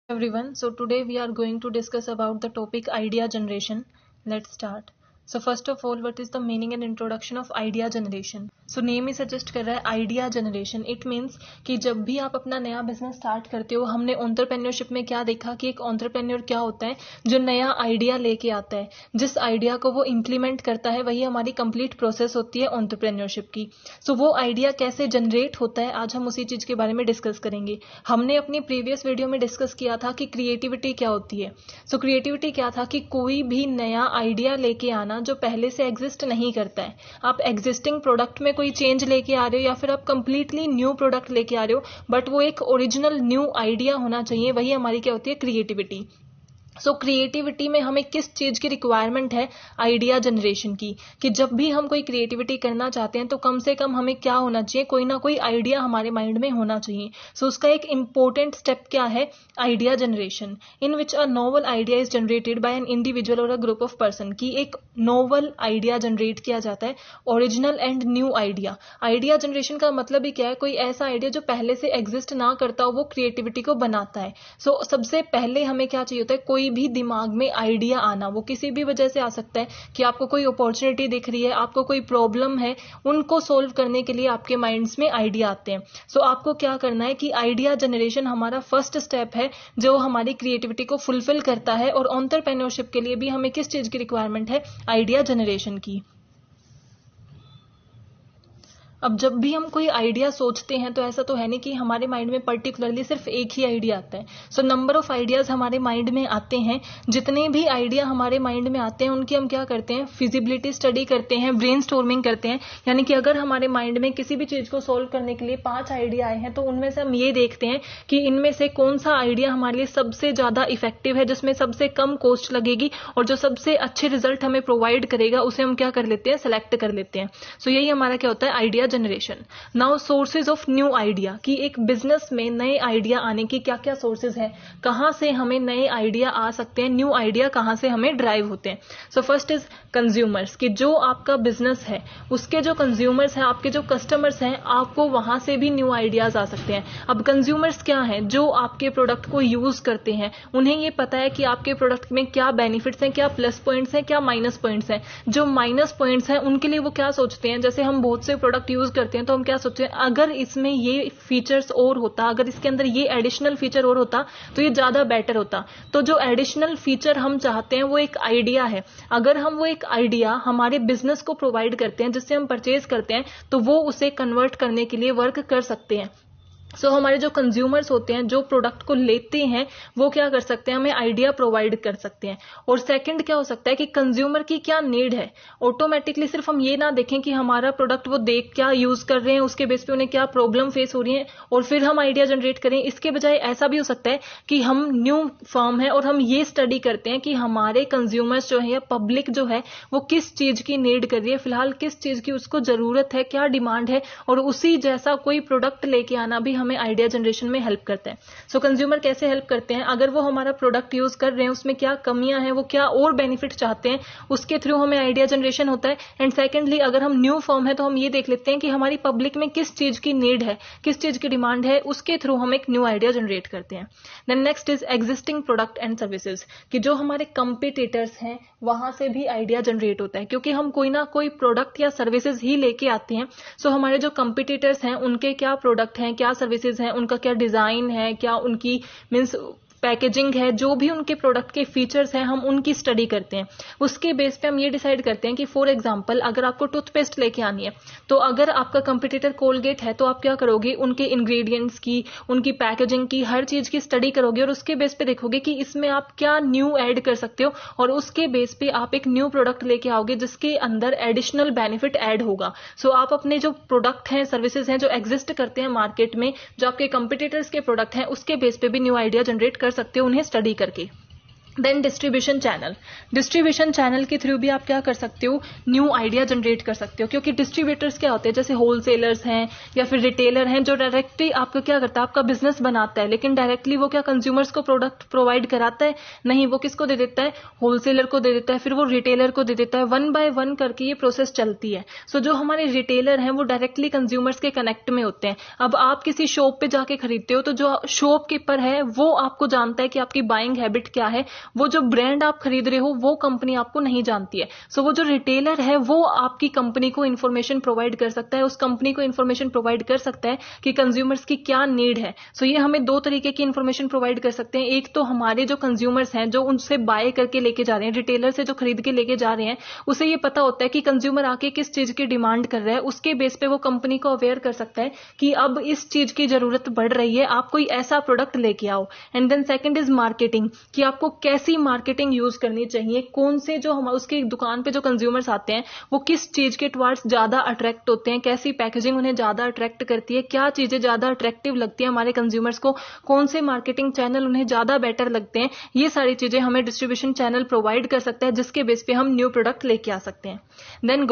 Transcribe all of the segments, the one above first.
Everyone, so today we are going to discuss about the topic idea generation. Let's start. So first of all, what is the meaning and introduction of idea generation? So name he suggest कर रहा है idea generation. It means कि जब भी आप अपना नया business start करते हो, हमने एंटरप्रेन्योरशिप में क्या देखा कि एक एंटरप्रेन्योर क्या होता है, जो नया आइडिया लेके आता है, जिस आइडिया को वो इम्प्लीमेंट करता है, वही हमारी कंप्लीट प्रोसेस होती है एंटरप्रेन्योरशिप की. सो वो आइडिया कैसे जनरेट होता है, आज हम उसी चीज के बारे में डिस्कस करेंगे. हमने अपनी प्रीवियस वीडियो में डिस्कस किया था कि क्रिएटिविटी क्या होती है. सो क्रिएटिविटी क्या था कि कोई भी नया आइडिया लेके आना जो पहले से एग्जिस्ट नहीं करता है. आप एग्जिस्टिंग प्रोडक्ट में कोई चेंज लेके आ रहे हो या फिर आप कंप्लीटली न्यू प्रोडक्ट लेके आ रहे हो, बट वो एक ओरिजिनल न्यू आइडिया होना चाहिए. वही हमारी क्या होती है, क्रिएटिविटी. सो क्रिएटिविटी में हमें किस चीज की रिक्वायरमेंट है, आइडिया जनरेशन की. कि जब भी हम कोई क्रिएटिविटी करना चाहते हैं तो कम से कम हमें क्या होना चाहिए, कोई ना कोई आइडिया हमारे माइंड में होना चाहिए. सो उसका एक इंपॉर्टेंट स्टेप क्या है, idea generation, in which a novel idea is generated by an individual और अ ग्रुप ऑफ पर्सन. की एक नोवल आइडिया जनरेट किया जाता है, original and new idea. Idea generation का मतलब ही क्या है, कोई ऐसा आइडिया जो पहले से एग्जिस्ट ना करता हो, वो क्रिएटिविटी को बनाता है. सो सबसे पहले हमें क्या चाहिए होता है, कोई भी दिमाग में आइडिया आना. वो किसी भी वजह से आ सकता है कि आपको कोई अपॉर्चुनिटी दिख रही है, आपको कोई प्रॉब्लम है, उनको सोल्व करने के लिए आपके माइंड्स में आइडिया आते हैं. सो आपको क्या करना है कि आइडिया जनरेशन हमारा फर्स्ट स्टेप है जो हमारी क्रिएटिविटी को फुलफिल करता है. और एंटरप्रेन्योरशिप के लिए भी हमें किस चीज की रिक्वायरमेंट है, आइडिया जनरेशन की. अब जब भी हम कोई आइडिया सोचते हैं तो ऐसा तो है नहीं कि हमारे माइंड में पर्टिकुलरली सिर्फ एक ही आइडिया आता है. सो नंबर ऑफ आइडियाज हमारे माइंड में आते हैं. जितने भी आइडिया हमारे माइंड में आते हैं उनकी हम क्या करते हैं, फिजिबिलिटी स्टडी करते हैं, ब्रेनस्टॉर्मिंग करते हैं. यानी कि अगर हमारे माइंड में किसी भी चीज को सोल्व करने के लिए 5 आइडिया आए हैं तो उनमें से हम ये देखते हैं कि इनमें से कौन सा आइडिया हमारे लिए सबसे ज्यादा इफेक्टिव है, जिसमें सबसे कम कॉस्ट लगेगी और जो सबसे अच्छे रिजल्ट हमें प्रोवाइड करेगा, उसे हम क्या कर लेते हैं, सेलेक्ट कर लेते हैं. सो यही हमारा क्या होता है, idea generation. Now sources of new idea, कि एक बिजनेस में नए आइडिया आने की क्या क्या सोर्सेज हैं, कहां से हमें नए आइडिया आ सकते हैं, न्यू आइडिया कहां से हमें ड्राइव होते हैं. सो फर्स्ट इज कंज्यूमर्स, कि जो आपका बिजनेस है उसके जो कंज्यूमर्स हैं, आपके जो कस्टमर्स हैं, आपको वहां से भी न्यू आइडियाज आ सकते हैं. अब कंज्यूमर्स क्या हैं, जो आपके प्रोडक्ट को यूज करते हैं, उन्हें ये पता है कि आपके प्रोडक्ट में क्या बेनिफिट्स हैं, क्या प्लस पॉइंट्स हैं, क्या माइनस पॉइंट्स हैं. जो माइनस पॉइंट्स हैं उनके लिए वो क्या सोचते हैं, जैसे हम बहुत से प्रोडक्ट यूज करते हैं तो हम क्या सोचते हैं, अगर इसमें ये फीचर्स और होता, अगर इसके अंदर ये एडिशनल फीचर और होता तो ये ज्यादा बेटर होता. तो जो एडिशनल फीचर हम चाहते हैं वो एक आइडिया है. अगर हम वो एक आइडिया हमारे बिजनेस को प्रोवाइड करते हैं, जिससे हम परचेज करते हैं, तो वो उसे कन्वर्ट करने के लिए वर्क कर सकते हैं. सो हमारे जो कंज्यूमर्स होते हैं, जो प्रोडक्ट को लेते हैं, वो क्या कर सकते हैं, हमें आइडिया प्रोवाइड कर सकते हैं. और सेकंड क्या हो सकता है कि कंज्यूमर की क्या नीड है. ऑटोमेटिकली सिर्फ हम ये ना देखें कि हमारा प्रोडक्ट वो देख क्या यूज कर रहे हैं, उसके बेस पे उन्हें क्या प्रॉब्लम फेस हो रही है और फिर हम आइडिया जनरेट करें. इसके बजाय ऐसा भी हो सकता है कि हम न्यू फर्म है और हम ये स्टडी करते हैं कि हमारे कंज्यूमर्स जो है या पब्लिक जो है वो किस चीज की नीड कर रही है, फिलहाल किस चीज की उसको जरूरत है, क्या डिमांड है, और उसी जैसा कोई प्रोडक्ट लेके आना भी हमें आइडिया जनरेशन में हेल्प करते हैं. सो कंज्यूमर कैसे हेल्प करते हैं, अगर वो हमारा प्रोडक्ट यूज कर रहे हैं, उसमें क्या कमियां हैं, वो क्या और बेनिफिट चाहते हैं, उसके थ्रू हमें आइडिया जनरेशन होता है. एंड सेकेंडली अगर हम न्यू फर्म है तो हम ये देख लेते हैं कि हमारी पब्लिक में किस चीज की नीड है, किस चीज की डिमांड है, उसके थ्रू हम एक न्यू आइडिया जनरेट करते हैं. Then next is existing product and services, कि जो हमारे कंपिटिटर्स हैं वहां से भी आइडिया जनरेट होता है, क्योंकि हम कोई ना कोई प्रोडक्ट या सर्विसेज ही लेके आते हैं. सो हमारे जो कंपिटिटर्स हैं उनके क्या प्रोडक्ट हैं, क्या सर्विसेज हैं, उनका क्या डिजाइन है, क्या उनकी मीन्स पैकेजिंग है, जो भी उनके प्रोडक्ट के फीचर्स हैं, हम उनकी स्टडी करते हैं. उसके बेस पे हम ये डिसाइड करते हैं कि फॉर एग्जांपल अगर आपको टूथपेस्ट लेके आनी है, तो अगर आपका कंपटीटर कोलगेट है तो आप क्या करोगे, उनके इंग्रेडिएंट्स की, उनकी पैकेजिंग की, हर चीज की स्टडी करोगे और उसके बेस पे देखोगे कि इसमें आप क्या न्यू ऐड कर सकते हो, और उसके बेस पे आप एक न्यू प्रोडक्ट लेके आओगे जिसके अंदर एडिशनल बेनिफिट ऐड होगा. सो आप अपने जो प्रोडक्ट हैं, सर्विसेज हैं, जो एग्जिस्ट करते हैं मार्केट में, जो आपके कंपटीटर्स के प्रोडक्ट हैं, उसके बेस पे भी न्यू आइडिया जनरेट कर सकते हो उन्हें स्टडी करके. देन डिस्ट्रीब्यूशन चैनल के थ्रू भी आप क्या कर सकते हो, न्यू आइडिया जनरेट कर सकते हो, क्योंकि डिस्ट्रीब्यूटर्स क्या होते हैं, जैसे होलसेलर्स हैं या फिर रिटेलर हैं, जो डायरेक्टली आपका क्या करता है, आपका बिजनेस बनाता है, लेकिन डायरेक्टली वो क्या कंज्यूमर्स को प्रोडक्ट प्रोवाइड कराता है, नहीं, वो किसको दे देता है, होलसेलर को दे देता है, फिर वो रिटेलर को दे देता है, वन बाय वन करके ये प्रोसेस चलती है। सो जो हमारे रिटेलर हैं वो डायरेक्टली कंज्यूमर्स के कनेक्ट में होते हैं। अब आप किसी शॉप पे जाके खरीदते हो तो जो शॉपकीपर है वो आपको जानता है कि आपकी बाइंग हैबिट क्या है, वो जो ब्रांड आप खरीद रहे हो वो कंपनी आपको नहीं जानती है। सो वो जो रिटेलर है वो आपकी कंपनी को इन्फॉर्मेशन प्रोवाइड कर सकता है, उस कंपनी को इन्फॉर्मेशन प्रोवाइड कर सकता है कि कंज्यूमर्स की क्या नीड है। सो ये हमें दो तरीके की इन्फॉर्मेशन प्रोवाइड कर सकते हैं। एक तो हमारे जो कंज्यूमर्स हैं जो उनसे बाय करके लेके जा रहे हैं, रिटेलर से जो खरीद के लेके जा रहे हैं, उसे ये पता होता है कि कंज्यूमर आके किस चीज की डिमांड कर रहा है, उसके बेस पे वो कंपनी को अवेयर कर सकता है कि अब इस चीज की जरूरत बढ़ रही है, आप कोई ऐसा प्रोडक्ट लेके आओ। And then second is marketing, कि आपको कैसी मार्केटिंग यूज करनी चाहिए, कौन से जो हम उसकी दुकान पे जो कंज्यूमर्स आते हैं वो किस चीज के टुवर्ड्स ज्यादा अट्रैक्ट होते हैं, कैसी पैकेजिंग उन्हें ज्यादा अट्रैक्ट करती है, क्या चीजें ज्यादा अट्रैक्टिव लगती है हमारे कंज्यूमर्स को, कौन से मार्केटिंग चैनल उन्हें ज्यादा बेटर लगते हैं। ये सारी चीजें हमें डिस्ट्रीब्यूशन चैनल प्रोवाइड कर सकता है, जिसके बेस पे हम न्यू प्रोडक्ट लेके आ सकते हैं। देन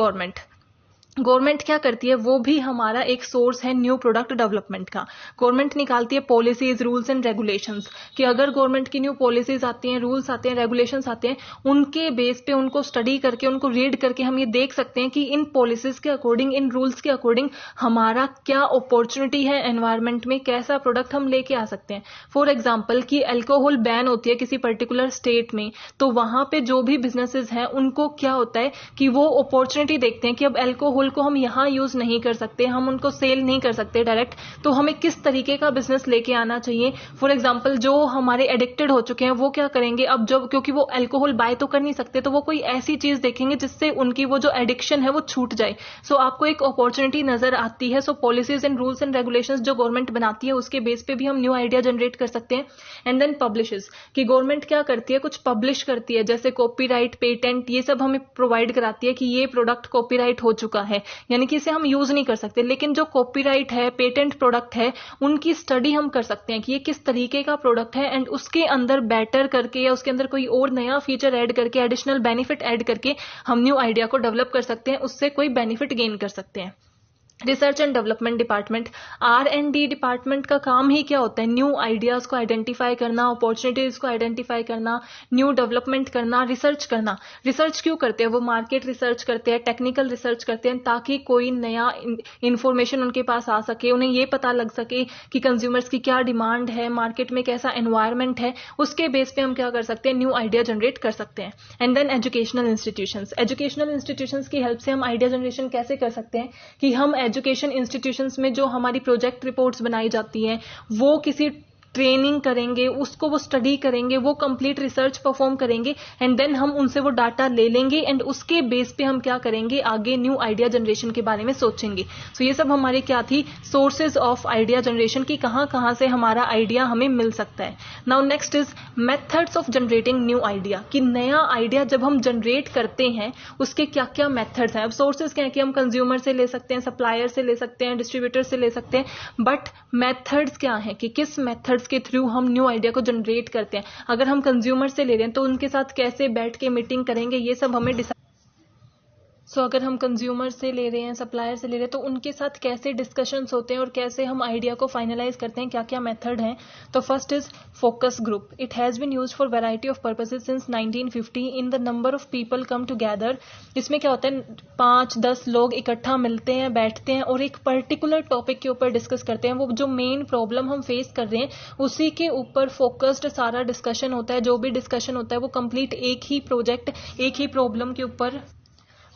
गवर्नमेंट क्या करती है, वो भी हमारा एक सोर्स है न्यू प्रोडक्ट डेवलपमेंट का। गवर्नमेंट निकालती है पॉलिसीज, रूल्स एंड रेगुलेशंस, कि अगर गवर्नमेंट की न्यू पॉलिसीज आती हैं, रूल्स आते हैं, रेगुलेशंस आते हैं, उनके बेस पे उनको स्टडी करके, उनको रीड करके हम ये देख सकते हैं कि इन पॉलिसीज के अकॉर्डिंग, इन रूल्स के अकॉर्डिंग हमारा क्या अपॉर्चुनिटी है एनवायरमेंट में, कैसा प्रोडक्ट हम लेके आ सकते हैं। फॉर एग्जाम्पल कि अल्कोहल बैन होती है किसी पर्टिकुलर स्टेट में, तो वहां पे जो भी बिजनेसेस हैं उनको क्या होता है कि वो अपॉर्चुनिटी देखते हैं कि अब अल्कोहल को हम यहां यूज नहीं कर सकते, हम उनको सेल नहीं कर सकते डायरेक्ट, तो हमें किस तरीके का बिजनेस लेके आना चाहिए। फॉर एग्जांपल जो हमारे एडिक्टेड हो चुके हैं वो क्या करेंगे, अब जब क्योंकि वो अल्कोहल बाय तो कर नहीं सकते, तो वो कोई ऐसी चीज देखेंगे जिससे उनकी वो जो एडिक्शन है वो छूट जाए। सो आपको एक अपॉर्चुनिटी नजर आती है। So policies and rules and regulations जो गवर्नमेंट बनाती है उसके बेस पे भी हम न्यू आइडिया जनरेट कर सकते हैं। एंड देन पब्लिशेस, कि गवर्नमेंट क्या करती है, कुछ पब्लिश करती है, जैसे कॉपीराइट, पेटेंट, ये सब हमें प्रोवाइड कराती है कि ये प्रोडक्ट कॉपीराइट हो चुका है, यानी कि इसे हम यूज नहीं कर सकते, लेकिन जो कॉपीराइट है, पेटेंट प्रोडक्ट है, उनकी स्टडी हम कर सकते हैं कि ये किस तरीके का प्रोडक्ट है, एंड उसके अंदर बेटर करके या उसके अंदर कोई और नया फीचर ऐड करके, एडिशनल बेनिफिट ऐड करके हम न्यू आइडिया को डेवलप कर सकते हैं, उससे कोई बेनिफिट गेन कर सकते हैं। Research and development department, R&D department का काम ही क्या होता है, न्यू आइडियाज को आइडेंटिफाई करना, अपॉर्चुनिटीज को आइडेंटिफाई करना, न्यू डेवलपमेंट करना, रिसर्च करना। रिसर्च क्यों करते हैं, वो मार्केट रिसर्च करते हैं, टेक्निकल रिसर्च करते हैं, ताकि कोई नया इंफॉर्मेशन उनके पास आ सके, उन्हें ये पता लग सके कि कंज्यूमर्स की क्या डिमांड है, मार्केट में कैसा एनवायरमेंट है, उसके बेस पे हम क्या कर सकते हैं, न्यू आइडिया जनरेट कर सकते हैं। एंड देन एजुकेशनल इंस्टीट्यूशंस की हेल्प से हम आइडिया जनरेशन कैसे कर सकते हैं कि हम एजुकेशन इंस्टीट्यूशंस में जो हमारी प्रोजेक्ट रिपोर्ट्स बनाई जाती हैं वो किसी ट्रेनिंग करेंगे, उसको वो स्टडी करेंगे, वो कंप्लीट रिसर्च परफॉर्म करेंगे, एंड देन हम उनसे वो डाटा ले लेंगे, एंड उसके बेस पे हम क्या करेंगे, आगे न्यू आइडिया जनरेशन के बारे में सोचेंगे। सो ये सब हमारे क्या थी, सोर्सेज ऑफ आइडिया जनरेशन की, कहां से हमारा आइडिया हमें मिल सकता है। Now next is methods of generating new idea, कि नया आइडिया जब हम जनरेट करते हैं उसके क्या क्या मेथड्स हैं। अब सोर्सेज क्या है कि हम कंज्यूमर से ले सकते हैं, सप्लायर से ले सकते हैं, डिस्ट्रीब्यूटर से ले सकते हैं, बट मेथड्स क्या है कि किस मेथड के थ्रू हम न्यू आइडिया को जनरेट करते हैं। अगर हम कंज्यूमर से ले रहे हैं तो उनके साथ कैसे बैठ के मीटिंग करेंगे, ये सब हमें अगर हम कंज्यूमर से ले रहे हैं, सप्लायर से ले रहे हैं, तो उनके साथ कैसे डिस्कशंस होते हैं और कैसे हम आइडिया को फाइनलाइज करते हैं, क्या क्या मेथड हैं। तो first is focus group. It has been used for variety of purposes since 1950 in the number of people come together. इसमें क्या होता है, 5-10 लोग इकट्ठा मिलते हैं, बैठते हैं और एक पर्टिकुलर टॉपिक के ऊपर डिस्कस करते हैं। वो जो मेन प्रॉब्लम हम फेस कर रहे हैं उसी के ऊपर फोकस्ड सारा डिस्कशन होता है। जो भी डिस्कशन होता है वो कंप्लीट एक ही प्रोजेक्ट, एक ही प्रॉब्लम के ऊपर,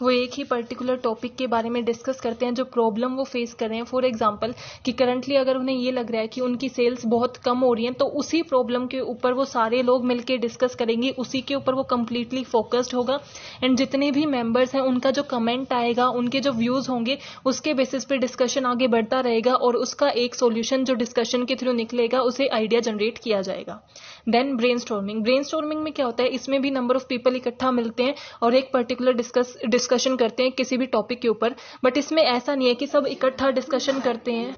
वो एक ही पर्टिकुलर टॉपिक के बारे में डिस्कस करते हैं जो प्रॉब्लम वो फेस कर रहे हैं। फॉर एग्जांपल कि करंटली अगर उन्हें ये लग रहा है कि उनकी सेल्स बहुत कम हो रही हैं, तो उसी प्रॉब्लम के ऊपर वो सारे लोग मिलकर डिस्कस करेंगे, उसी के ऊपर वो कंप्लीटली फोकस्ड होगा, एंड जितने भी मेंबर्स हैं उनका जो कमेंट आएगा, उनके जो व्यूज होंगे, उसके बेसिस पे डिस्कशन आगे बढ़ता रहेगा और उसका एक सोल्यूशन जो डिस्कशन के थ्रू निकलेगा उसे आइडिया जनरेट किया जाएगा। देन ब्रेनस्टॉर्मिंग में क्या होता है, इसमें भी नंबर ऑफ पीपल इकट्ठा मिलते हैं और एक पर्टिकुलर डिस्कशन करते हैं किसी भी टॉपिक के ऊपर, बट इसमें ऐसा नहीं है कि सब इकट्ठा डिस्कशन करते हैं।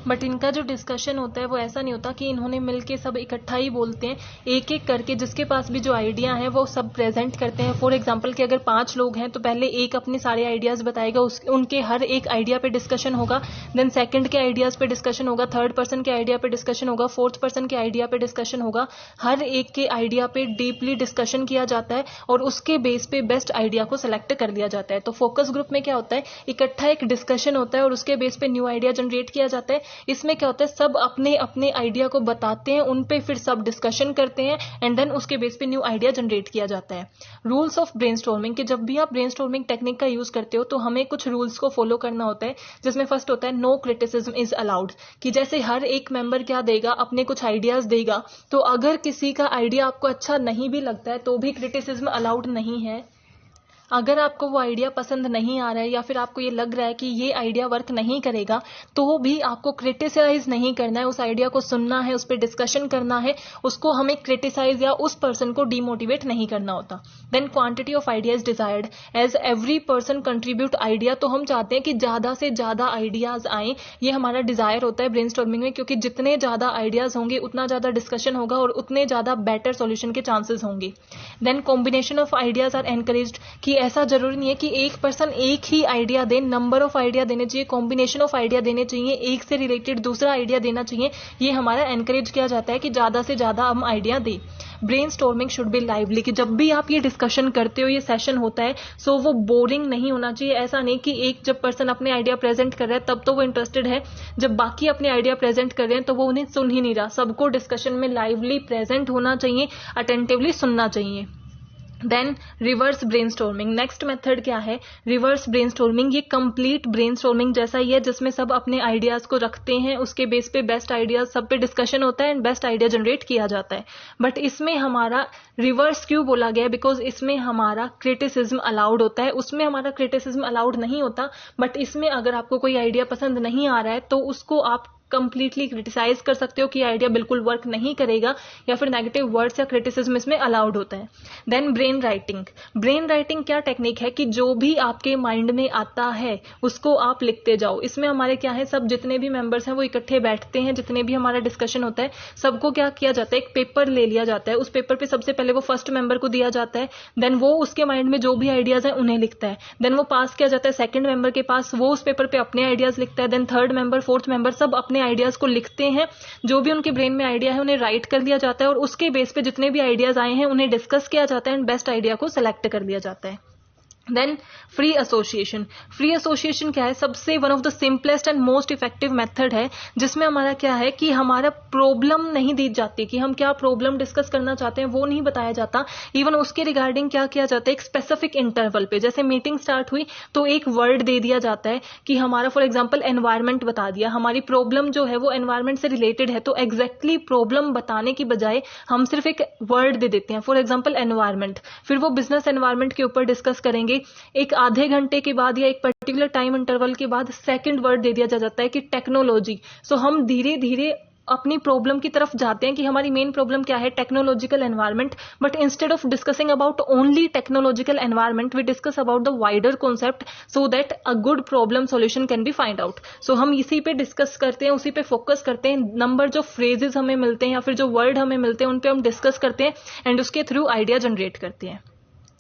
बट इनका जो डिस्कशन होता है वो ऐसा नहीं होता कि इन्होंने मिलके सब इकट्ठा ही बोलते हैं, एक एक करके जिसके पास भी जो आइडिया है वो सब प्रेजेंट करते हैं। फॉर एग्जांपल कि अगर 5 लोग हैं तो पहले एक अपने सारे आइडियाज बताएगा, उनके हर एक आइडिया पे डिस्कशन होगा, देन सेकंड के आइडियाज पे डिस्कशन होगा, थर्ड पर्सन के आइडिया पे डिस्कशन होगा, फोर्थ पर्सन के आइडिया पे डिस्कशन होगा। हर एक के आइडिया पे डीपली डिस्कशन किया जाता है और उसके बेस पे बेस्ट आइडिया को सिलेक्ट कर लिया जाता है। तो फोकस ग्रुप में क्या होता है, इकट्ठा एक डिस्कशन होता है और उसके बेस पे न्यू आइडिया जनरेट किया जाता है। इसमें क्या होता है, सब अपने अपने आइडिया को बताते हैं, उन पे फिर सब डिस्कशन करते हैं एंड देन उसके बेस पे न्यू आइडिया जनरेट किया जाता है। रूल्स ऑफ ब्रेनस्टॉर्मिंग, कि जब भी आप ब्रेनस्टॉर्मिंग टेक्निक का यूज करते हो तो हमें कुछ रूल्स को फॉलो करना होता है, जिसमें फर्स्ट होता है नो क्रिटिसिज्म इज अलाउड, कि जैसे हर एक मेंबर क्या देगा, अपने कुछ आइडियाज देगा, तो अगर किसी का आइडिया आपको अच्छा नहीं भी लगता है तो भी क्रिटिसिज्म अलाउड नहीं है। अगर आपको वो आइडिया पसंद नहीं आ रहा है या फिर आपको ये लग रहा है कि ये आइडिया वर्क नहीं करेगा, तो भी आपको क्रिटिसाइज नहीं करना है, उस आइडिया को सुनना है, उस पर डिस्कशन करना है, उसको हमें क्रिटिसाइज या उस पर्सन को डीमोटिवेट नहीं करना होता। Then quantity of idea is desired, as every person contribute idea, तो हम चाहते हैं कि ज्यादा से ज्यादा आइडियाज आए, ये हमारा डिजायर होता है ब्रेनस्टॉर्मिंग में, क्योंकि जितने ज्यादा आइडियाज होंगे उतना ज्यादा डिस्कशन होगा और उतने ज्यादा बेटर सॉल्यूशन के चांसेस होंगे। Then combination of ideas are encouraged, कि ऐसा जरूरी नहीं है कि एक पर्सन एक ही आइडिया दे, नंबर ऑफ आइडिया देने चाहिए, कॉम्बिनेशन ऑफ आइडिया देने चाहिए, एक से रिलेटेड दूसरा आइडिया देना चाहिए, ये हमारा एनकरेज किया जाता है कि ज्यादा से ज्यादा हम आइडिया दें। ब्रेनस्टॉर्मिंग शुड बी लाइवली, कि जब भी आप ये डिस्कशन करते हो, ये सेशन होता है, सो वो बोरिंग नहीं होना चाहिए। ऐसा नहीं कि एक जब पर्सन अपने आइडिया प्रेजेंट कर रहा है तब तो वो इंटरेस्टेड है, जब बाकी अपने आइडिया प्रेजेंट कर रहे हैं तो वो उन्हें सुन ही नहीं रहा। सबको डिस्कशन में लाइवली प्रेजेंट होना चाहिए, अटेंटिवली सुनना चाहिए। Then reverse brainstorming, next method क्या है, रिवर्स ब्रेनस्टॉर्मिंग। ये कंप्लीट ब्रेनस्टॉर्मिंग जैसा ही है, जिसमें सब अपने आइडियाज को रखते हैं, उसके बेस पे बेस्ट आइडियाज सब पे डिस्कशन होता है एंड बेस्ट आइडिया जनरेट किया जाता है। बट इसमें हमारा रिवर्स क्यों बोला गया है, बिकॉज इसमें हमारा क्रिटिसिज्म अलाउड होता है, उसमें हमारा क्रिटिसिज्म अलाउड नहीं होता। बट इसमें अगर आपको कोई आइडिया पसंद नहीं आ रहा है तो उसको आप कंप्लीटली क्रिटिसाइज कर सकते हो कि आइडिया बिल्कुल वर्क नहीं करेगा, या फिर नेगेटिव वर्ड्स या क्रिटिसिज्म इसमें अलाउड होता है। Then brain writing, brain writing क्या टेक्निक है कि जो भी आपके माइंड में आता है उसको आप लिखते जाओ। इसमें हमारे क्या है, सब जितने भी मेंबर्स हैं वो इकट्ठे बैठते हैं, जितने भी हमारा डिस्कशन होता है सबको क्या किया जाता है, एक पेपर ले लिया जाता है, उस पेपर पे सबसे पहले वो फर्स्ट मेंबर को दिया जाता है, देन वो उसके माइंड में जो भी आइडियाज है उन्हें लिखता है, देन वो पास किया जाता है सेकंड मेंबर के पास, वो उस पेपर पे अपने आइडियाज लिखता है, then third member, fourth member सब अपने आइडियाज को लिखते हैं, जो भी उनके ब्रेन में आइडिया है उन्हें राइट कर लिया जाता है और उसके बेस पे जितने भी आइडियाज आए हैं उन्हें डिस्कस किया जाता है एंड बेस्ट आइडिया को सिलेक्ट कर लिया जाता है। Then free association, free association क्या है, सबसे one of the simplest and most effective method है, जिसमें हमारा क्या है कि हमारा प्रॉब्लम नहीं दी जाती, कि हम क्या प्रॉब्लम डिस्कस करना चाहते हैं वो नहीं बताया जाता, इवन उसके रिगार्डिंग क्या किया जाता है, एक स्पेसिफिक इंटरवल पे, जैसे मीटिंग स्टार्ट हुई तो एक वर्ड दे दिया जाता है कि हमारा फॉर एग्जाम्पल एनवायरमेंट बता दिया, हमारी प्रॉब्लम जो है वो एनवायरमेंट से रिलेटेड है, तो एग्जैक्टली प्रॉब्लम बताने की बजाय हम सिर्फ एक वर्ड दे देते हैं, फॉर एग्जाम्पल एनवायरमेंट, फिर वो बिजनेस एनवायरमेंट के ऊपर डिस्कस करेंगे, एक आधे घंटे के बाद या एक पर्टिकुलर टाइम इंटरवल के बाद सेकंड वर्ड दे दिया जाता है कि टेक्नोलॉजी। सो हम धीरे धीरे अपनी प्रॉब्लम की तरफ जाते हैं कि हमारी मेन प्रॉब्लम क्या है, technological environment, but instead of discussing about only technological environment we discuss about the wider concept so that a good problem solution can be find out. So हम इसी पे डिस्कस करते हैं, उसी पे फोकस करते हैं, नंबर जो फ्रेजेस हमें मिलते हैं या फिर जो वर्ड हमें मिलते हैं उन पे हम डिस्कस करते हैं एंड उसके थ्रू आइडिया जनरेट करते हैं।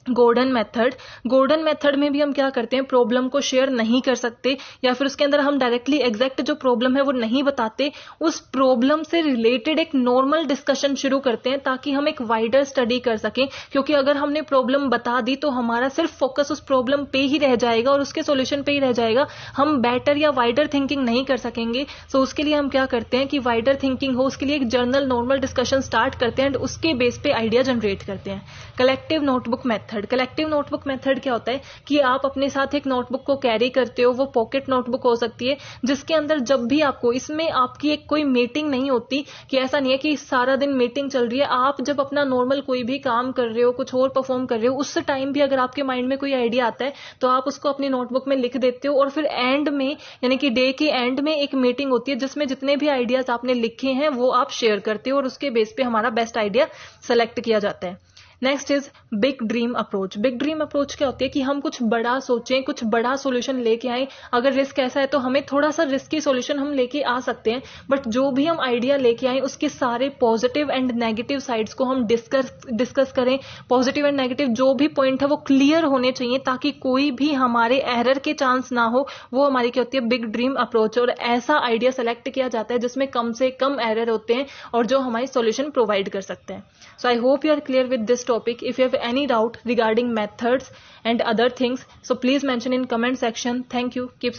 गोल्डन मेथड, गोल्डन मेथड में भी हम क्या करते हैं, प्रॉब्लम को शेयर नहीं कर सकते या फिर उसके अंदर हम डायरेक्टली एग्जैक्ट जो प्रॉब्लम है वो नहीं बताते, उस प्रॉब्लम से रिलेटेड एक नॉर्मल डिस्कशन शुरू करते हैं ताकि हम एक वाइडर स्टडी कर सकें, क्योंकि अगर हमने प्रॉब्लम बता दी तो हमारा सिर्फ फोकस उस प्रॉब्लम पे ही रह जाएगा और उसके सॉल्यूशन पे ही रह जाएगा, हम बेटर या वाइडर थिंकिंग नहीं कर सकेंगे। सो उसके लिए हम क्या करते हैं कि वाइडर थिंकिंग हो उसके लिए एक जर्नल नॉर्मल डिस्कशन स्टार्ट करते हैं एंड उसके बेस पे आइडिया जनरेट करते हैं। Collective notebook method, collective notebook method क्या होता है कि आप अपने साथ एक नोटबुक को कैरी करते हो, वो पॉकेट नोटबुक हो सकती है जिसके अंदर जब भी आपको, इसमें आपकी एक कोई मीटिंग नहीं होती, कि ऐसा नहीं है कि सारा दिन मीटिंग चल रही है, आप जब अपना नॉर्मल कोई भी काम कर रहे हो, कुछ और परफॉर्म कर रहे हो, उस टाइम भी अगर आपके माइंड में कोई आइडिया आता है तो आप उसको अपनी नोटबुक में लिख देते हो और फिर एंड में यानी कि डे के एंड में एक मीटिंग होती है जिसमें जितने भी आइडियाज आपने लिखे हैं वो आप शेयर करते हो और उसके बेस पे हमारा बेस्ट आइडिया सेलेक्ट किया जाता है। Next is big dream approach. Big dream approach क्या होती है कि हम कुछ बड़ा सोचें, कुछ बड़ा सॉल्यूशन लेके आए। अगर रिस्क ऐसा है तो हमें थोड़ा सा रिस्की सॉल्यूशन हम लेके आ सकते हैं, बट जो भी हम आइडिया लेके आए उसके सारे पॉजिटिव एंड नेगेटिव साइड्स को हम डिस्कस करें। पॉजिटिव एंड नेगेटिव जो भी पॉइंट है वो क्लियर होने चाहिए ताकि कोई भी हमारे एरर के चांस ना हो। वो हमारी क्या होती है, बिग ड्रीम अप्रोच। और ऐसा आइडिया सेलेक्ट किया जाता है जिसमें कम से कम एरर होते हैं और जो हमारी सॉल्यूशन प्रोवाइड कर सकते हैं। So I hope you are clear with this topic. If you have any doubt regarding methods and other things, so please mention in comment section. Thank you. Keep